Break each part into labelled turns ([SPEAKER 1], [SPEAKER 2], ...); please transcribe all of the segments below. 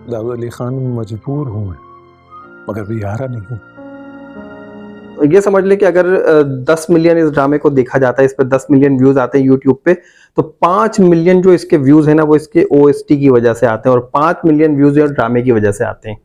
[SPEAKER 1] दाऊद अली खान मजबूर हूँ मैं, मगर बेहारा नहीं हूँ।
[SPEAKER 2] ये समझ लें कि अगर 10 मिलियन इस ड्रामे को देखा जाता है, इस पे 10 मिलियन व्यूज़ आते हैं यूट्यूब पे, तो 5 मिलियन जो इसके व्यूज़ हैं ना, वो इसके ओएसटी की वजह से आते हैं और 5 मिलियन व्यूज़ जो ड्रामे की वजह से आते हैं।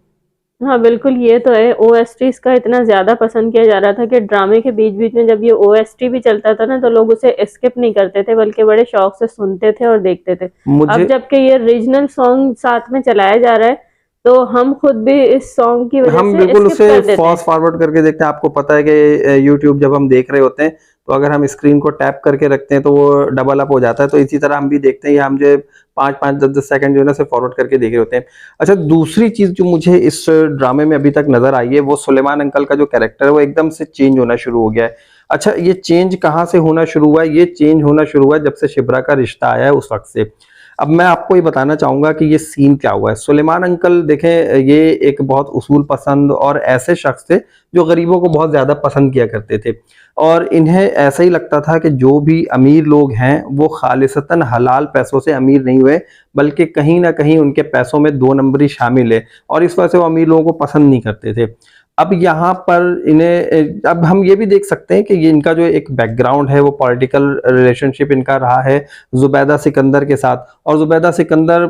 [SPEAKER 3] हाँ, बिल्कुल ये तो है। ओएसटी इसका इतना ज़्यादा पसंद किया जा रहा था कि ड्रामे के बीच-बीच में जब ये ओएसटी भी चलता था ना, तो लोग उसे स्किप नहीं करते थे, बल्कि बड़े शौक से सुनते थे और देखते थे। अब
[SPEAKER 2] मुझे
[SPEAKER 3] जबकि ये रीजनल सॉन्ग साथ में चलाया जा रहा है, तो हम खुद भी इस सॉन्ग की वजह
[SPEAKER 2] हम
[SPEAKER 3] से
[SPEAKER 2] बिल्कुल
[SPEAKER 3] स्किप
[SPEAKER 2] उसे
[SPEAKER 3] कर देते हैं।
[SPEAKER 2] फास्ट फॉरवर्ड करके देखते हैं। आपको पता है कि यूट्यूब जब हम देख रहे होते हैं, तो अगर हम स्क्रीन को टैप करके रखते हैं तो वो डबल अप हो जाता है। तो इसी तरह हम भी देखते हैं, या हम जो 5-5 10-10 सेकंड जो है ना से फॉरवर्ड करके देख रहे होते हैं। अच्छा, दूसरी चीज़ जो मुझे इस ड्रामे में अभी तक नज़र आई है, वो सुलेमान अंकल का जो कैरेक्टर है वो एकदम से चेंज होना शुरू हो गया है। अच्छा, ये चेंज कहाँ से होना शुरू हुआ है? ये चेंज होना शुरू हुआ है जब से शिब्रा का रिश्ता आया है उस वक़्त से। अब मैं आपको ये बताना चाहूँगा कि ये सीन क्या हुआ है। सुलेमान अंकल देखें, ये एक बहुत उसूल पसंद और ऐसे शख्स थे जो गरीबों को बहुत ज़्यादा पसंद किया करते थे, और इन्हें ऐसा ही लगता था कि जो भी अमीर लोग हैं वो खालिसतन हलाल पैसों से अमीर नहीं हुए, बल्कि कहीं न कहीं उनके पैसों में 2 नंबरी शामिल है, और इस वजह से वो अमीर लोगों को पसंद नहीं करते थे। अब यहाँ पर इन्हें अब हम ये भी देख सकते हैं कि ये इनका जो एक बैकग्राउंड है वो पॉलिटिकल रिलेशनशिप इनका रहा है ज़ुबैदा सिकंदर के साथ, और ज़ुबैदा सिकंदर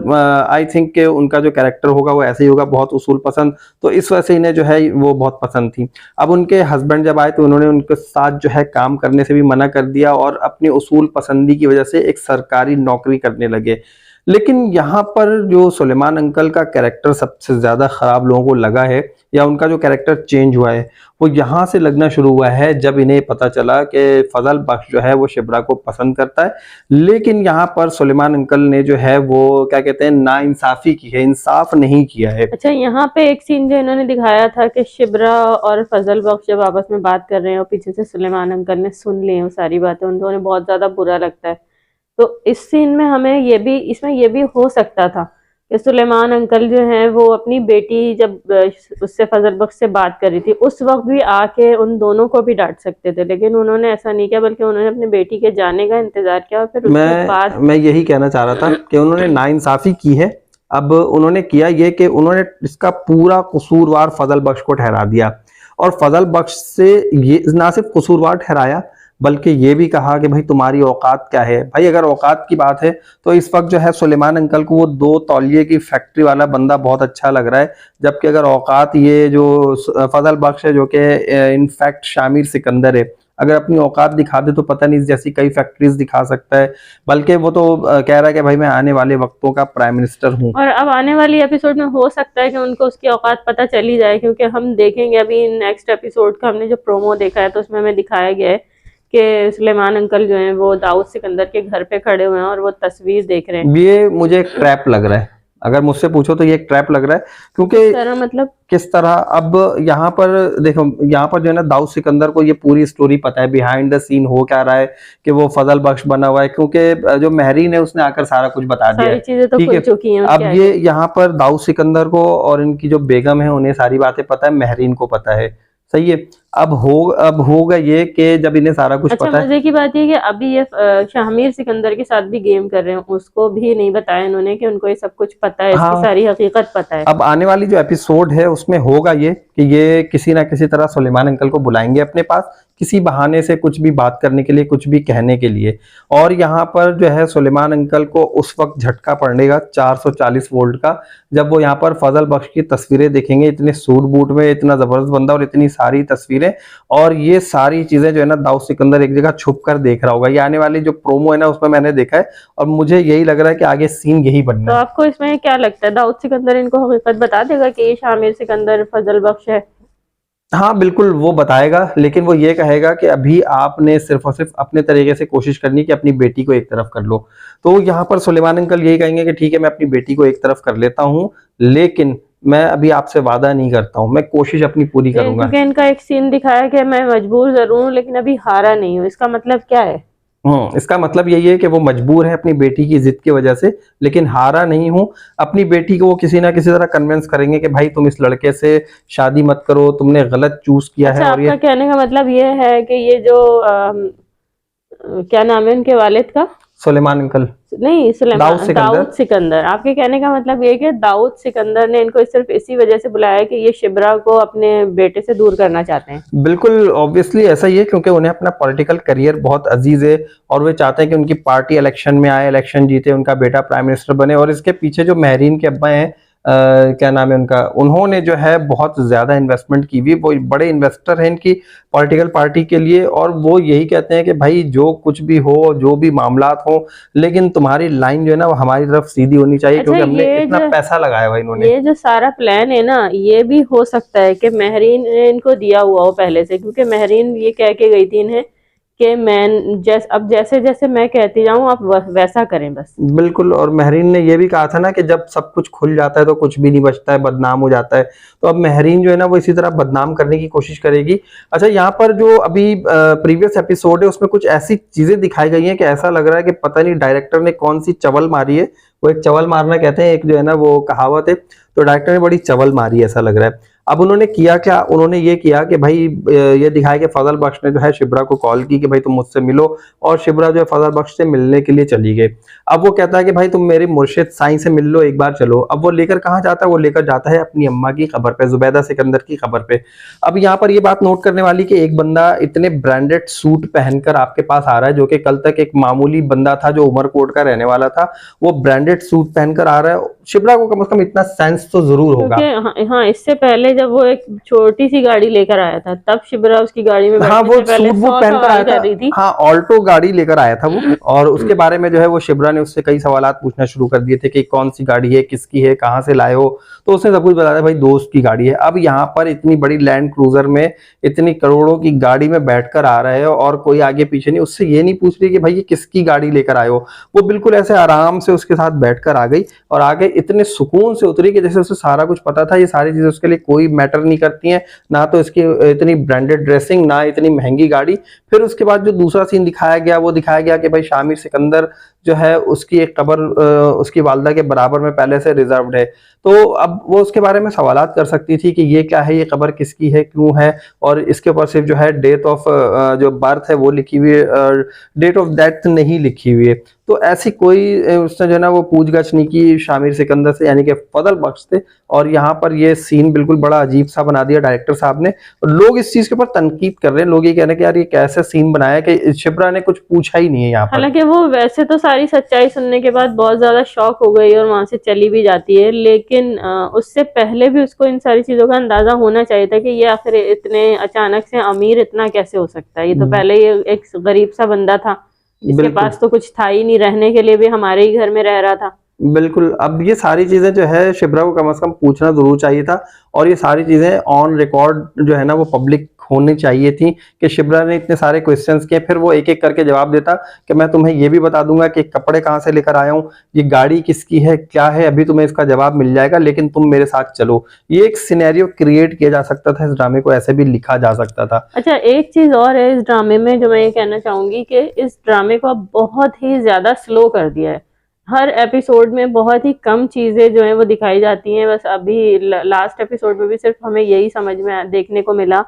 [SPEAKER 2] आई थिंक कि उनका जो कैरेक्टर होगा वो ऐसे ही होगा, बहुत उसूल पसंद, तो इस वजह से इन्हें जो है वो बहुत पसंद थी। अब उनके हस्बैंड जब आए तो उन्होंने उनके साथ जो है काम करने से भी मना कर दिया, और अपनी उसूल पसंदी की वजह से एक सरकारी नौकरी करने लगे। लेकिन यहाँ पर जो सुलेमान अंकल का कैरेक्टर सबसे ज़्यादा ख़राब लोगों को लगा है, या उनका जो कैरेक्टर चेंज हुआ है, वो यहाँ से लगना शुरू हुआ है जब इन्हें पता चला कि फजल बख्श जो है वो शिब्रा को पसंद करता है। लेकिन यहाँ पर सुलेमान अंकल ने जो है वो क्या कहते हैं, नाइंसाफ़ी की है, इंसाफ नहीं किया है।
[SPEAKER 3] अच्छा, यहाँ पे एक सीन जो इन्होंने दिखाया था कि शिब्रा और फजल बख्श जब आपस में बात कर रहे हैं और पीछे से सुलेमान अंकल ने सुन ली वो सारी बातें, उन्हें बहुत ज़्यादा बुरा लगता है। तो इस सीन में हमें ये भी हो सकता था कि सुलेमान अंकल जो हैं वो अपनी बेटी जब उससे फजल बख्श से बात कर रही थी, उस वक्त भी आके उन दोनों को भी डांट सकते थे, लेकिन उन्होंने ऐसा नहीं किया, बल्कि उन्होंने अपनी बेटी के जाने का इंतजार किया और फिर उसके बाद
[SPEAKER 2] मैं यही कहना चाह रहा था कि उन्होंने नाइंसाफ़ी की है। अब उन्होंने किया ये कि उन्होंने इसका पूरा कसूरवार फजल बख्श को ठहरा दिया, और फजल बख्श से ये ना सिर्फ कसूरवार ठहराया, बल्कि ये भी कहा कि भाई तुम्हारी औकात क्या है। भाई अगर औकात की बात है तो इस वक्त जो है सुलेमान अंकल को वो 2 तौलिए की फैक्ट्री वाला बंदा बहुत अच्छा लग रहा है, जबकि अगर औकात ये जो फजल बख्श है, जो कि इनफैक्ट शामिर सिकंदर है, अगर अपनी औकात दिखा दे तो पता नहीं जैसी कई फैक्ट्रीज दिखा सकता है। बल्कि वो तो कह रहा है कि भाई मैं आने वाले वक्तों का प्राइम मिनिस्टर हूँ।
[SPEAKER 3] और अब आने वाली एपिसोड में हो सकता है कि उनको उसकी औकात पता चली जाए, क्योंकि हम देखेंगे अभी नेक्स्ट एपिसोड का हमने जो प्रोमो देखा है तो उसमें हमें दिखाया गया है कि सुलेमान अंकल जो हैं वो दाऊद सिकंदर के घर पे खड़े हुए हैं और वो तस्वीर देख रहे हैं।
[SPEAKER 2] ये मुझे एक ट्रैप लग रहा है, अगर मुझसे पूछो तो ये एक ट्रैप लग रहा है, क्योंकि
[SPEAKER 3] किस तरह मतलब?
[SPEAKER 2] किस तरह, अब यहाँ पर देखो, यहाँ पर जो है ना दाऊद सिकंदर को ये पूरी स्टोरी पता है, बिहाइंड द सीन हो क्या रहा है, कि वो फजल बख्श बना हुआ है, क्योंकि जो महरीन है उसने आकर सारा कुछ बता दिया
[SPEAKER 3] सारी
[SPEAKER 2] है।
[SPEAKER 3] चीजें तो
[SPEAKER 2] ठीक
[SPEAKER 3] खुल
[SPEAKER 2] है,
[SPEAKER 3] चुकी हैं
[SPEAKER 2] अब
[SPEAKER 3] उसके
[SPEAKER 2] ये
[SPEAKER 3] आगे।
[SPEAKER 2] यहाँ पर दाऊद सिकंदर को और इनकी जो बेगम है उन्हें सारी बातें पता है, महरीन को पता है। सही है। अब होगा ये कि जब इन्हें सारा कुछ
[SPEAKER 3] अच्छा,
[SPEAKER 2] पता है।
[SPEAKER 3] मजे की बात ये है कि अभी ये शामिर सिकंदर के साथ भी गेम कर रहे हैं, उसको भी नहीं बताया इन्होंने कि उनको ये सब कुछ पता है, इसकी
[SPEAKER 2] हाँ,
[SPEAKER 3] सारी हकीकत पता है।
[SPEAKER 2] अब आने वाली जो एपिसोड है उसमें होगा ये कि ये किसी ना किसी तरह सुलेमान अंकल को बुलाएंगे अपने पास, किसी बहाने से कुछ भी बात करने के लिए, कुछ भी कहने के लिए, और यहाँ पर जो है सुलेमान अंकल को उस वक्त झटका पड़ेगा 440 वोल्ट का, जब वो यहाँ पर फजल बख्श की तस्वीरें देखेंगे, इतने सूट बूट में, इतना जबरदस्त बंदा और इतनी सारी तस्वीरें, और ये सारी चीजें जो है ना दाऊद सिकंदर एक जगह छुप कर देख रहा होगा। ये आने वाली जो प्रोमो है ना उसमें मैंने देखा है, और मुझे यही लग रहा है कि आगे सीन यही
[SPEAKER 3] तो
[SPEAKER 2] बनना है।
[SPEAKER 3] आपको इसमें क्या लगता है, दाऊद सिकंदर इनको हकीकत बता देगा कि ये शामिर सिकंदर फजल बख्श है?
[SPEAKER 2] हाँ, बिल्कुल वो बताएगा, लेकिन वो ये कहेगा कि अभी आपने सिर्फ़ और सिर्फ़ अपने तरीके से कोशिश करनी है कि अपनी बेटी को एक तरफ कर लो। तो यहाँ पर सुलेमान अंकल यही कहेंगे कि ठीक है, मैं अपनी बेटी को एक तरफ कर लेता हूँ, लेकिन मैं अभी आपसे वादा नहीं करता हूँ, मैं कोशिश अपनी पूरी करूँगा।
[SPEAKER 3] क्योंकि इनका एक सीन दिखाया कि मैं मजबूर जरूर हूँ लेकिन अभी हारा नहीं हूँ, इसका मतलब क्या है?
[SPEAKER 2] इसका मतलब यही है कि वो मजबूर है अपनी बेटी की ज़िद की वजह से, लेकिन हारा नहीं हूँ। अपनी बेटी को वो किसी न किसी तरह कन्विंस करेंगे कि भाई तुम इस लड़के से शादी मत करो, तुमने गलत चूज़ किया है,
[SPEAKER 3] अच्छा,
[SPEAKER 2] और ये
[SPEAKER 3] आपका कहने का मतलब ये है कि ये जो क्या नाम है उनके वालिद का?
[SPEAKER 2] सुलेमान अंकल,
[SPEAKER 3] नहीं,
[SPEAKER 2] दाऊद सिकंदर।
[SPEAKER 3] दाऊद सिकंदर। आपके कहने का मतलब ये है कि दाऊद सिकंदर ने इनको सिर्फ इसी वजह से बुलाया कि ये शिब्रा को अपने बेटे से दूर करना चाहते हैं।
[SPEAKER 2] बिल्कुल ऑब्वियसली ऐसा ही है, क्योंकि उन्हें अपना पॉलिटिकल करियर बहुत अजीज है और वे चाहते हैं कि उनकी पार्टी इलेक्शन में आए, इलेक्शन जीते, उनका बेटा प्राइम मिनिस्टर बने। और इसके पीछे जो महरीन के अब्बा हैं, क्या नाम है उनका, उन्होंने जो है बहुत ज्यादा इन्वेस्टमेंट की हुई, वो बड़े इन्वेस्टर हैं इनकी पॉलिटिकल पार्टी के लिए। और वो यही कहते हैं कि भाई जो कुछ भी हो, जो भी मामलात हो, लेकिन तुम्हारी लाइन जो है ना वो हमारी तरफ सीधी होनी चाहिए,
[SPEAKER 3] अच्छा,
[SPEAKER 2] क्योंकि हमने इतना पैसा लगाया हुआ इन्होंने।
[SPEAKER 3] ये जो सारा प्लान है ना, ये भी हो सकता है कि महरीन ने इनको दिया हुआ हो पहले से, क्योंकि महरीन ये कह के गई थी इन्हें कि मैं अब जैसे जैसे मैं कहती जाऊं आप वैसा करें बस।
[SPEAKER 2] बिल्कुल, और महरीन ने ये भी कहा था ना कि जब सब कुछ खुल जाता है तो कुछ भी नहीं बचता है, बदनाम हो जाता है। तो अब महरीन जो है ना वो इसी तरह बदनाम करने की कोशिश करेगी। अच्छा, यहाँ पर जो अभी प्रीवियस एपिसोड है उसमें कुछ ऐसी चीजें दिखाई गई हैं कि ऐसा लग रहा है कि पता नहीं डायरेक्टर ने कौन सी चवल मारी है। वो एक चवल मारना कहते हैं, एक जो है ना वो कहावत है, तो डायरेक्टर ने बड़ी चवल मारी ऐसा लग रहा है। अब उन्होंने किया क्या, उन्होंने ये किया कि भाई ये दिखाया कि फजल बख्श ने जो है शिब्रा को कॉल की कि भाई तुम मुझसे मिलो, और शिब्रा जो है फजल बख्श से मिलने के लिए चली गई। अब वो कहता है कि भाई तुम मेरे मुर्शिद साईं से मिल लो, एक बार चलो। अब वो लेकर कहाँ जाता है, वो लेकर जाता है अपनी अम्मा की खबर पे, जुबैदा सिकंदर की खबर पे। अब यहाँ पर ये बात नोट करने वाली कि एक बंदा इतने ब्रांडेड सूट पहनकर आपके पास आ रहा है, जो कि कल तक एक मामूली बंदा था जो उमरकोट का रहने वाला था, वो ब्रांडेड सूट पहनकर आ रहा है। शिब्रा को कम से कम इतना सेंस तो जरूर होगा।
[SPEAKER 3] हाँ, इससे पहले जब वो एक छोटी सी गाड़ी लेकर आया था तब शिब्रा उसकी गाड़ी में
[SPEAKER 2] हाँ, वो सूट बूट पहनकर आया
[SPEAKER 3] कर रही थी।
[SPEAKER 2] था। हाँ, ऑल्टो गाड़ी लेकर आया था वो, और उसके बारे में जो है वो शिब्रा ने उससे कई सवालात पूछना शुरू कर दिए थे कि कौन सी गाड़ी है, किसकी है, कहाँ से लाए हो। तो उसने सब कुछ बताया, भाई दोस्त की गाड़ी है। अब यहाँ पर इतनी बड़ी लैंड क्रूजर में इतनी करोड़ों की गाड़ी में बैठकर आ रहे हो और कोई आगे पीछे नहीं, उससे ये नहीं पूछ रही कि भाई ये किसकी गाड़ी लेकर आए हो। वो बिल्कुल ऐसे आराम से उसके साथ बैठकर आ गई और आगे इतने सुकून से उतरी कि जैसे उसे सारा कुछ पता था। ये सारी चीजें उसके लिए कोई मैटर नहीं करती हैं, ना तो इसकी इतनी ब्रांडेड ड्रेसिंग, ना इतनी महंगी गाड़ी। फिर उसके बाद जो दूसरा सीन दिखाया गया, वो दिखाया गया कि भाई शामिर सिकंदर जो है उसकी एक कब्र उसकी वालदा के बराबर में पहले से रिजर्व्ड है। तो अब वो उसके बारे में सवालात कर सकती थी कि ये क्या है, ये कब्र किसकी है, क्यों है, और इसके ऊपर सिर्फ जो है डेट ऑफ जो बर्थ है वो लिखी हुई है, डेट ऑफ डेथ नहीं लिखी हुई है। तो ऐसी कोई उसने जो है ना वो पूछगछ नहीं की शामिर सिकंदर से, यानी कि फजल बख्श से। और यहाँ पर ये सीन बिल्कुल बड़ा अजीब सा बना दिया डायरेक्टर साहब ने। और लोग इस चीज के ऊपर तनकीद कर रहे हैं, लोग ये कह रहे हैं कि यार ये कैसे सीन बनाया कि शिप्रा ने कुछ पूछा ही नहीं है यहाँ पर।
[SPEAKER 3] हालांकि वो वैसे तो सारी सच्चाई सुनने के बाद बहुत ज्यादा शॉक हो गई और वहां से चली भी जाती है, लेकिन उससे पहले भी उसको इन सारी चीजों का अंदाजा होना चाहिए था कि ये आखिर इतने अचानक से अमीर इतना कैसे हो सकता है। ये तो पहले ये एक गरीब सा बंदा था, इसके पास तो कुछ था ही नहीं, रहने के लिए भी हमारे ही घर में रह रहा था।
[SPEAKER 2] बिल्कुल, अब ये सारी चीजें जो है शिप्रा को कम से कम पूछना जरूर चाहिए था, और ये सारी चीजें ऑन रिकॉर्ड जो है ना वो पब्लिक होनी चाहिए थी कि शिप्रा ने इतने सारे क्वेश्चंस किए, फिर वो एक एक करके जवाब देता कि मैं तुम्हें ये भी बता दूंगा कि कपड़े कहाँ से लेकर आया हूँ, ये गाड़ी किसकी है, क्या है, अभी तुम्हें इसका जवाब मिल जाएगा, लेकिन तुम मेरे साथ चलो। ये एक सिनेरियो क्रिएट किया जा सकता था, इस ड्रामे को ऐसे भी लिखा जा सकता था।
[SPEAKER 3] अच्छा, एक चीज और है इस ड्रामे में जो मैं ये कहना चाहूंगी कि इस ड्रामे को बहुत ही ज्यादा स्लो कर दिया है। हर एपिसोड में बहुत ही कम चीजें जो है वो दिखाई जाती हैं। बस अभी लास्ट एपिसोड में भी सिर्फ हमें यही समझ में देखने को मिला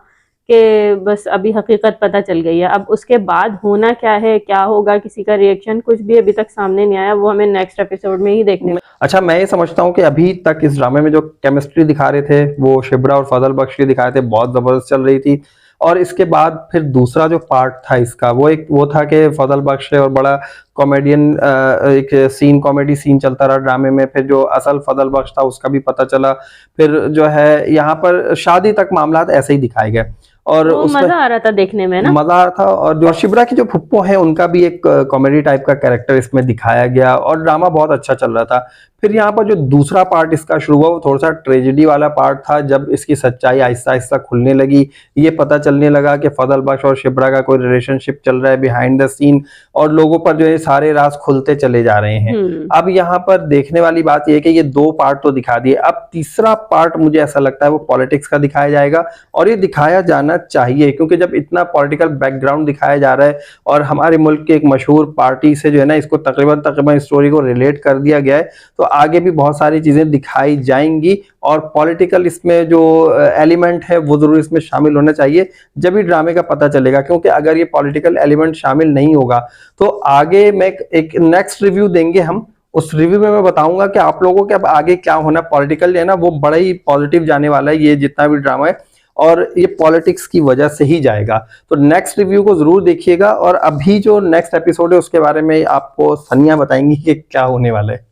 [SPEAKER 3] कि बस अभी हकीकत पता चल गई है। अब उसके बाद होना क्या है, क्या होगा, किसी का रिएक्शन कुछ भी अभी तक सामने नहीं आया, वो हमें नेक्स्ट एपिसोड में ही देखने में।
[SPEAKER 2] अच्छा, मैं ये समझता हूँ कि अभी तक इस ड्रामे में जो केमिस्ट्री दिखा रहे थे वो शिप्रा और फजल बख्श की दिखाए थे, बहुत जबरदस्त चल रही थी। और इसके बाद फिर दूसरा जो पार्ट था इसका वो था कि फजल बख्श और बड़ा कॉमेडियन, एक सीन कॉमेडी सीन चलता रहा ड्रामे में। फिर जो असल फजल बख्श था उसका भी पता चला। फिर जो है यहाँ पर शादी तक मामला ऐसे ही दिखाए गए और
[SPEAKER 3] मजा आ रहा था देखने में ना,
[SPEAKER 2] मजा आ रहा था। और जो शिप्रा की जो फुप्पो है उनका भी एक कॉमेडी टाइप का कैरेक्टर इसमें दिखाया गया और ड्रामा बहुत अच्छा चल रहा था। फिर यहाँ पर जो दूसरा पार्ट इसका शुरू हुआ वो थोड़ा सा ट्रेजेडी वाला पार्ट था, जब इसकी सच्चाई आहिस्ता आहिस्ता खुलने लगी। ये पता चलने लगा कि फजल बख्श और शिप्रा का कोई रिलेशनशिप चल रहा है बिहाइंड द सीन, और लोगों पर जो है सारे राज खुलते चले जा रहे हैं। अब यहाँ पर देखने वाली बात यह है कि ये दो पार्ट तो दिखा दिए, अब तीसरा पार्ट मुझे ऐसा लगता है वो पॉलिटिक्स का दिखाया जाएगा। और ये दिखाया जाना चाहिए, क्योंकि जब इतना पॉलिटिकल बैकग्राउंड दिखाया जा रहा है और हमारे मुल्क के एक मशहूर पार्टी से जो है ना इसको तकरीबन स्टोरी को रिलेट कर दिया गया है, तो आगे भी बहुत सारी चीजें दिखाई जाएंगी और पॉलिटिकल इसमें जो एलिमेंट है वो जरूर इसमें शामिल होना चाहिए, जब भी ड्रामे का पता चलेगा। क्योंकि अगर ये पॉलिटिकल एलिमेंट शामिल नहीं होगा तो आगे मैं एक नेक्स्ट रिव्यू देंगे हम, उस रिव्यू में मैं बताऊंगा कि आप लोगों के अब आगे क्या होना, पॉलिटिकल है ना वो बड़ा ही पॉजिटिव जाने वाला है ये जितना भी ड्रामा है, और ये पॉलिटिक्स की वजह से ही जाएगा। तो नेक्स्ट रिव्यू को जरूर देखिएगा। और अभी जो नेक्स्ट एपिसोड है उसके बारे में आपको सनिया बताएंगी कि क्या होने वाला है।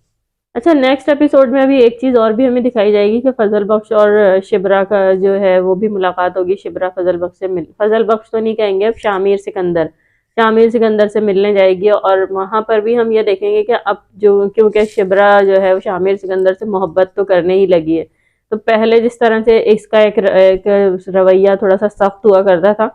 [SPEAKER 3] अच्छा, नेक्स्ट एपिसोड में अभी एक चीज और भी हमें दिखाई जाएगी कि फजल बख्श और शिबरा का जो है वो भी मुलाकात होगी। शिबरा फजल बख्श से फजल बख्श तो नहीं कहेंगे, अब शामिर सिकंदर से मिलने जाएगी। और वहां पर भी हम ये देखेंगे कि अब जो, क्योंकि शिबरा जो है वो शामिर सिकंदर से मोहब्बत तो करने ही लगी है, तो पहले जिस तरह से इसका एक रवैया थोड़ा सा सख्त हुआ करता था,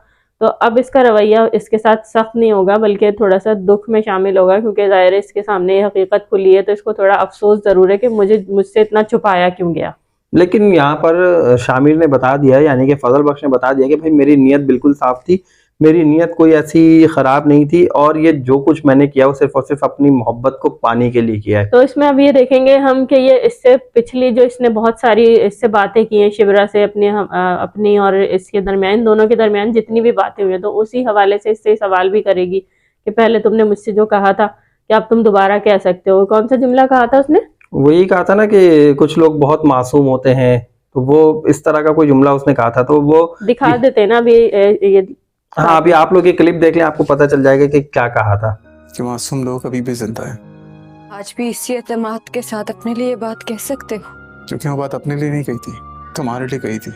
[SPEAKER 3] तो अब इसका रवैया इसके साथ सख्त नहीं होगा बल्कि थोड़ा सा दुख में शामिल होगा, क्योंकि ज़ाहिर है इसके सामने ये हकीकत खुली है, तो इसको थोड़ा अफसोस ज़रूर है कि मुझसे इतना छुपाया क्यों गया।
[SPEAKER 2] लेकिन यहाँ पर शामिर ने बता दिया, यानी कि फजल बख्श ने बता दिया कि भाई मेरी नीयत बिल्कुल साफ थी, मेरी नीयत कोई ऐसी खराब नहीं थी, और ये जो कुछ मैंने किया वो सिर्फ और सिर्फ अपनी मोहब्बत को पाने के लिए किया है।
[SPEAKER 3] तो इसमें अब ये देखेंगे हम कि ये इससे पिछली जो इसने बहुत सारी इससे बातें की हैं शिबरा से अपनी और इसके दरमियान, दोनों के दरमियान जितनी भी बातें हुई हैं, तो उसी हवाले से इससे सवाल भी करेगी कि पहले तुमने मुझसे जो कहा था कि अब तुम दोबारा कह सकते हो। कौन सा जुमला कहा था उसने?
[SPEAKER 2] वो यही कहा था ना कि कुछ लोग बहुत मासूम होते हैं, तो वो इस तरह का कोई जुमला उसने कहा था। तो वो
[SPEAKER 3] दिखा देते हैं ना अभी ये।
[SPEAKER 2] हाँ, अभी आप लोग ये क्लिप देख लें, आपको पता चल जाएगा कि क्या कहा था।
[SPEAKER 4] कि मासूम लोग अभी भी जिंदा है।
[SPEAKER 5] आज भी इसी एतमाद के साथ अपने लिए बात कह सकते हो?
[SPEAKER 4] क्योंकि वो बात अपने लिए नहीं कही थी, तुम्हारे लिए कही थी।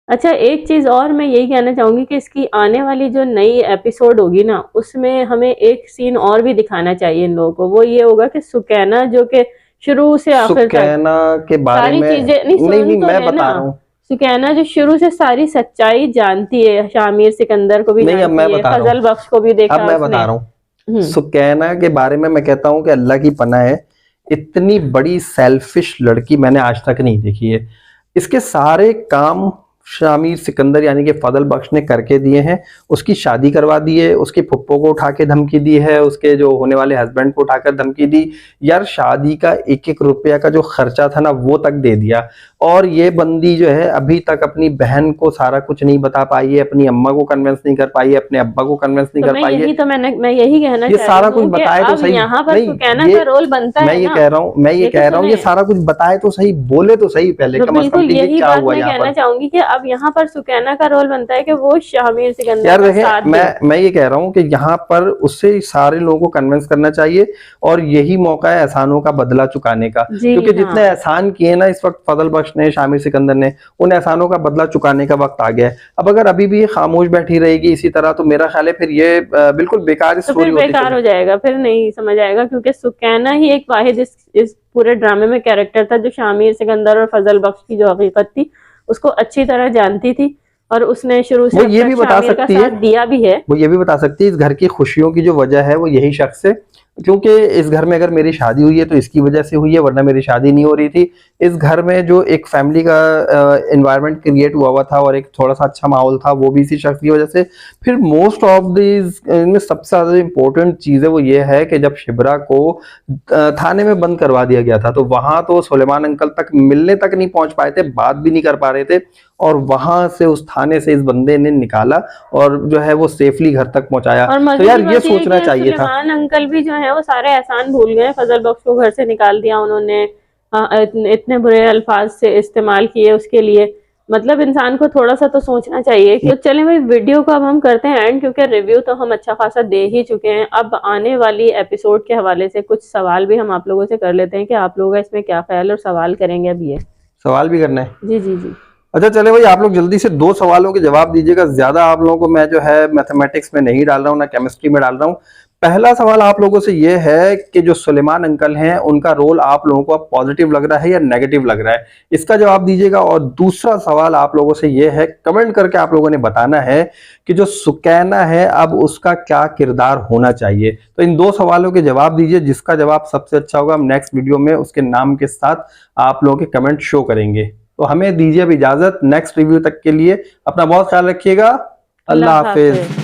[SPEAKER 3] अच्छा, एक चीज और मैं यही कहना चाहूंगी कि इसकी आने वाली जो नई एपिसोड होगी ना, उसमें हमें एक सीन और भी दिखाना चाहिए इन लोगों को। वो ये होगा कि सुकैना जो कि शुरू से आखिर तक
[SPEAKER 2] सुकैना के बारे
[SPEAKER 3] सारी
[SPEAKER 2] में
[SPEAKER 3] चीजें
[SPEAKER 2] नहीं मैं बता रहा हूँ।
[SPEAKER 3] सुकैना जो शुरू से सारी सच्चाई जानती है, शामिर सिकंदर को भी
[SPEAKER 2] नहीं, अब मैं
[SPEAKER 3] जानती है,
[SPEAKER 2] बता रहा हूँ।
[SPEAKER 3] फजल बख्श को भी देखा
[SPEAKER 2] अब मैं
[SPEAKER 3] उसने।
[SPEAKER 2] बता रहा हूँ सुकैना के बारे में। मैं कहता हूँ कि अल्लाह की पनाह है, इतनी बड़ी सेल्फिश लड़की मैंने आज तक नहीं देखी है। इसके सारे काम शामिर सिकंदर यानी कि फजल बख्श ने करके दिए हैं। उसकी शादी करवा दी है, उसके फुप्पो को उठा के धमकी दी है, उसके जो होने वाले हस्बैंड को उठाकर धमकी दी। यार, शादी का एक एक रुपया का जो खर्चा था ना वो तक दे दिया। और ये बंदी जो है अभी तक अपनी बहन को सारा कुछ नहीं बता पाई है, अपनी अम्मा को कन्विंस नहीं कर पाई है, अपने अब्बा को कन्विंस नहीं कर पाई है।
[SPEAKER 3] तो मैं यही कहना
[SPEAKER 2] ये सारा कुछ बताए तो सही।
[SPEAKER 3] यहाँ पर सुकैना का रोल बनता है।
[SPEAKER 2] मैं ये कह रहा हूँ ये सारा कुछ बताए तो सही, बोले तो सही पहले।
[SPEAKER 3] बिल्कुल यही बात मैं कहना चाहूंगी कि अब यहाँ पर सुकैना का रोल बनता है कि वो शामिर सिकंदर
[SPEAKER 2] यार
[SPEAKER 3] का
[SPEAKER 2] देखें,
[SPEAKER 3] साथ
[SPEAKER 2] मैं ये कह रहा हूँ कि यहाँ पर उससे सारे लोगों को कन्विंस करना चाहिए, और यही मौका है एहसानों का बदला चुकाने का। क्योंकि जितने एहसान किए ना इस वक्त फजल बख्श ने, शामिर सिकंदर ने, उन एहसानों का बदला चुकाने का वक्त आ गया है। अब अगर अभी भी ये खामोश बैठी रहेगी इसी तरह, तो मेरा ख्याल है फिर ये बिल्कुल बेकार स्टोरी
[SPEAKER 3] बेकार हो जाएगा, फिर नहीं समझ आएगा। क्योंकि सुकैना ही एक वाहिद इस पूरे ड्रामे में कैरेक्टर था जो शामिर सिकंदर और फजल बख्श की जो हकीकत थी उसको अच्छी तरह जानती थी, और उसने शुरू से
[SPEAKER 2] वो ये भी बता सकती है,
[SPEAKER 3] दिया भी है।
[SPEAKER 2] वो ये भी बता सकती है इस घर की खुशियों की जो वजह है वो यही शख्स है। क्योंकि इस घर में अगर मेरी शादी हुई है तो इसकी वजह से हुई है, वरना मेरी शादी नहीं हो रही थी। इस घर में जो एक फैमिली का एनवायरनमेंट क्रिएट हुआ था और एक थोड़ा सा अच्छा माहौल था, वो भी इसी शख्स की वजह से। फिर मोस्ट ऑफ दिस इनमें सबसे ज्यादा इंपॉर्टेंट चीज है वो ये है कि जब शिबरा को थाने में बंद करवा दिया गया था, तो वहां तो सुलेमान अंकल तक मिलने तक नहीं पहुंच पाए थे, बात भी नहीं कर पा रहे थे, और वहां से उस थाने से इस बंदे ने निकाला और जो है वो सेफली घर तक पहुंचाया। तो यार ये सोचना चाहिए था।
[SPEAKER 3] सुलेमान अंकल भी जो है वो सारे एहसान भूल गए। फजल बख्श को घर से निकाल दिया उन्होंने, इतने बुरे अल्फाज से इस्तेमाल किए उसके लिए। मतलब इंसान को थोड़ा सा तो सोचना चाहिए कि चलें भाई, वीडियो को अब हम करते हैं एंड, क्योंकि रिव्यू तो हम अच्छा खासा दे ही चुके हैं। अब आने वाली एपिसोड के हवाले से कुछ सवाल भी हम आप लोगों से कर लेते हैं कि आप लोगों का इसमें क्या ख्याल और सवाल करेंगे। अब ये
[SPEAKER 2] सवाल भी करना है?
[SPEAKER 3] जी जी जी।
[SPEAKER 2] अच्छा चले भाई, आप लोग जल्दी से 2 सवालों के जवाब दीजिएगा। ज्यादा आप लोगों को मैं जो है मैथमेटिक्स में नहीं डाल रहा हूँ, ना केमिस्ट्री में डाल रहा हूँ। पहला सवाल आप लोगों से ये है कि जो सुलेमान अंकल हैं उनका रोल आप लोगों को अब पॉजिटिव लग रहा है या नेगेटिव लग रहा है, इसका जवाब दीजिएगा। और दूसरा सवाल आप लोगों से ये है, कमेंट करके आप लोगों ने बताना है कि जो सुकैना है अब उसका क्या किरदार होना चाहिए। तो इन 2 सवालों के जवाब दीजिए, जिसका जवाब सबसे अच्छा होगा हम नेक्स्ट वीडियो में उसके नाम के साथ आप लोगों के कमेंट शो करेंगे। तो हमें दीजिए अब इजाजत, नेक्स्ट रिव्यू तक के लिए अपना बहुत ख्याल रखिएगा। अल्लाह हाफिज।